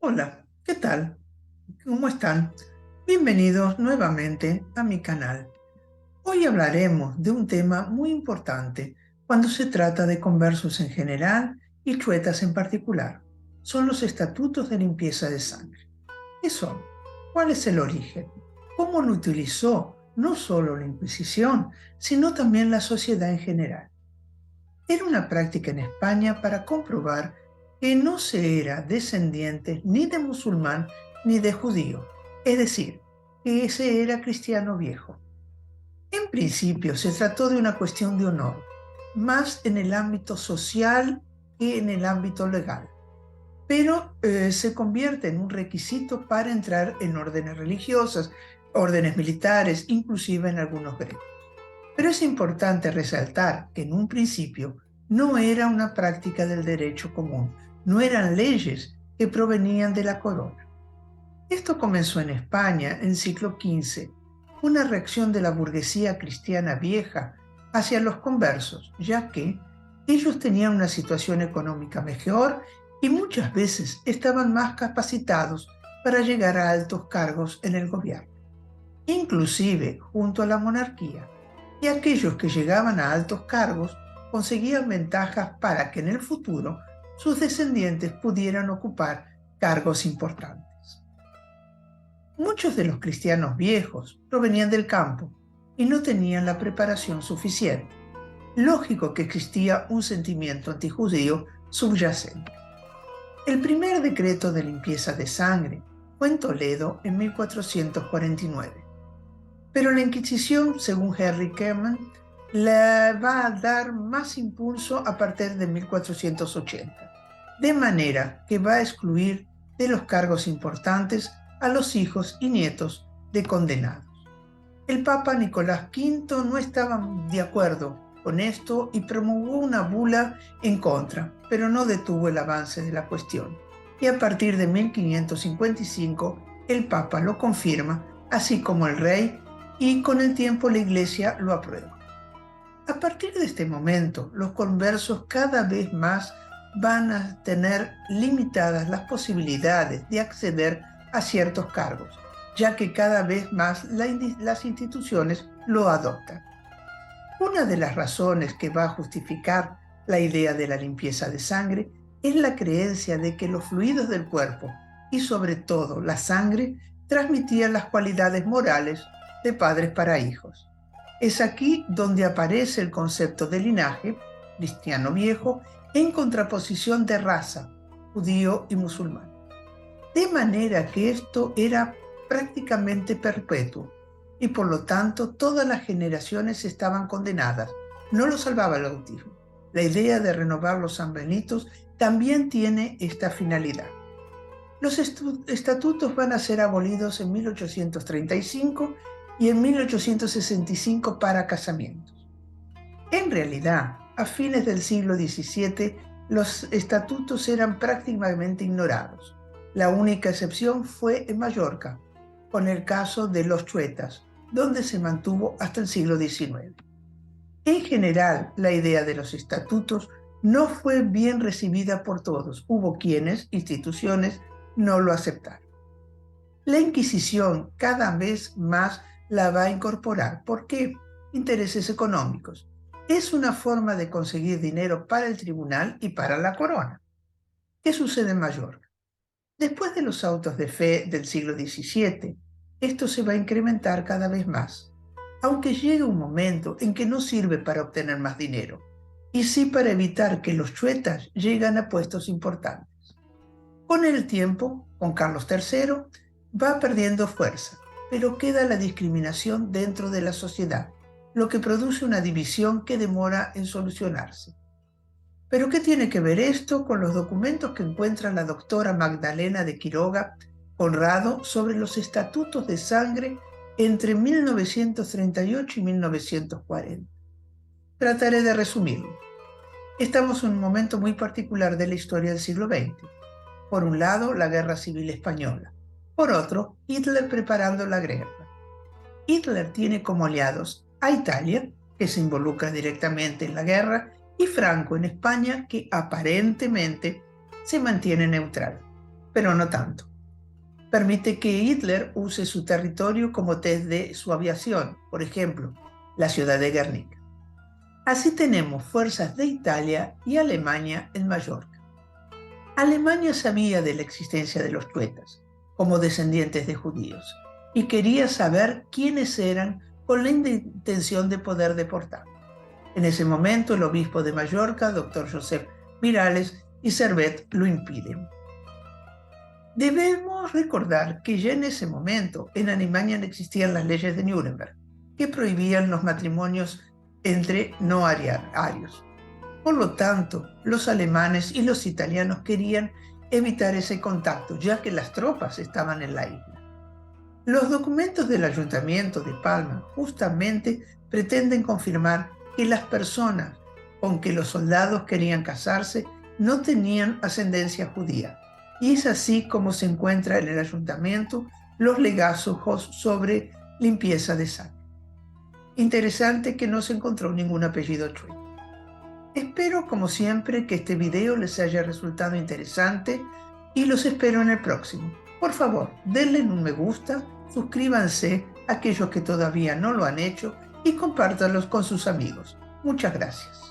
Hola, ¿qué tal? ¿Cómo están? Bienvenidos nuevamente a mi canal. Hoy hablaremos de un tema muy importante cuando se trata de conversos en general y chuetas en particular. Son los estatutos de limpieza de sangre. ¿Qué son? ¿Cuál es el origen? ¿Cómo lo utilizó no solo la Inquisición, sino también la sociedad en general? Era una práctica en España para comprobar que no se era descendiente ni de musulmán ni de judío, es decir, que ese era cristiano viejo. En principio se trató de una cuestión de honor, más en el ámbito social que en el ámbito legal, pero se convierte en un requisito para entrar en órdenes religiosas, órdenes militares, inclusive en algunos gremios. Pero es importante resaltar que en un principio no era una práctica del derecho común, no eran leyes que provenían de la corona. Esto comenzó en España en el siglo XV, una reacción de la burguesía cristiana vieja hacia los conversos, ya que ellos tenían una situación económica mejor y muchas veces estaban más capacitados para llegar a altos cargos en el gobierno, inclusive junto a la monarquía, y aquellos que llegaban a altos cargos conseguían ventajas para que en el futuro sus descendientes pudieran ocupar cargos importantes. Muchos de los cristianos viejos provenían del campo y no tenían la preparación suficiente. Lógico que existía un sentimiento antijudío subyacente. El primer decreto de limpieza de sangre fue en Toledo en 1449. Pero la Inquisición, según Henry Kerman, le va a dar más impulso a partir de 1480, de manera que va a excluir de los cargos importantes a los hijos y nietos de condenados. El Papa Nicolás V no estaba de acuerdo con esto y promulgó una bula en contra, pero no detuvo el avance de la cuestión. Y a partir de 1555 el Papa lo confirma, así como el rey, y con el tiempo la Iglesia lo aprueba. A partir de este momento, los conversos cada vez más van a tener limitadas las posibilidades de acceder a ciertos cargos, ya que cada vez más las instituciones lo adoptan. Una de las razones que va a justificar la idea de la limpieza de sangre es la creencia de que los fluidos del cuerpo, y sobre todo la sangre, transmitían las cualidades morales de padres para hijos. Es aquí donde aparece el concepto de linaje, cristiano viejo, en contraposición de raza, judío y musulmán. De manera que esto era prácticamente perpetuo y por lo tanto todas las generaciones estaban condenadas. No lo salvaba el bautismo. La idea de renovar los sanbenitos también tiene esta finalidad. Los estatutos van a ser abolidos en 1835 y en 1865 para casamientos. En realidad, a fines del siglo XVII, los estatutos eran prácticamente ignorados. La única excepción fue en Mallorca, con el caso de los chuetas, donde se mantuvo hasta el siglo XIX. En general, la idea de los estatutos no fue bien recibida por todos. Hubo quienes, instituciones, no lo aceptaron. La Inquisición cada vez más la va a incorporar. ¿Por qué? Intereses económicos. Es una forma de conseguir dinero para el tribunal y para la corona. ¿Qué sucede en Mallorca? Después de los autos de fe del siglo XVII, esto se va a incrementar cada vez más, aunque llegue un momento en que no sirve para obtener más dinero, y sí para evitar que los chuetas lleguen a puestos importantes. Con el tiempo, con Carlos III, va perdiendo fuerza, pero queda la discriminación dentro de la sociedad, lo que produce una división que demora en solucionarse. ¿Pero qué tiene que ver esto con los documentos que encuentra la doctora Magdalena de Quiroga Conrado sobre los estatutos de sangre entre 1938 y 1940? Trataré de resumirlo. Estamos en un momento muy particular de la historia del siglo XX. Por un lado, la Guerra Civil Española. Por otro, Hitler preparando la guerra. Hitler tiene como aliados a Italia, que se involucra directamente en la guerra, y Franco en España, que aparentemente se mantiene neutral. pero no tanto. Permite que Hitler use su territorio como test de su aviación, por ejemplo, la ciudad de Guernica. Así tenemos fuerzas de Italia y Alemania en Mallorca. Alemania sabía de la existencia de los chuetas, como descendientes de judíos, y quería saber quiénes eran con la intención de poder deportar. En ese momento, el obispo de Mallorca, doctor Josep Miralles y Servet, lo impiden. Debemos recordar que ya en ese momento en Alemania no existían las leyes de Nuremberg, que prohibían los matrimonios entre no arios. Por lo tanto, los alemanes y los italianos querían evitar ese contacto, ya que las tropas estaban en la isla. Los documentos del Ayuntamiento de Palma justamente pretenden confirmar que las personas con que los soldados querían casarse no tenían ascendencia judía. Y es así como se encuentra en el ayuntamiento los legajos sobre limpieza de sangre. Interesante que no se encontró ningún apellido chueco. Espero, como siempre, que este video les haya resultado interesante y los espero en el próximo. Por favor, denle un me gusta, suscríbanse a aquellos que todavía no lo han hecho y compártanlos con sus amigos. Muchas gracias.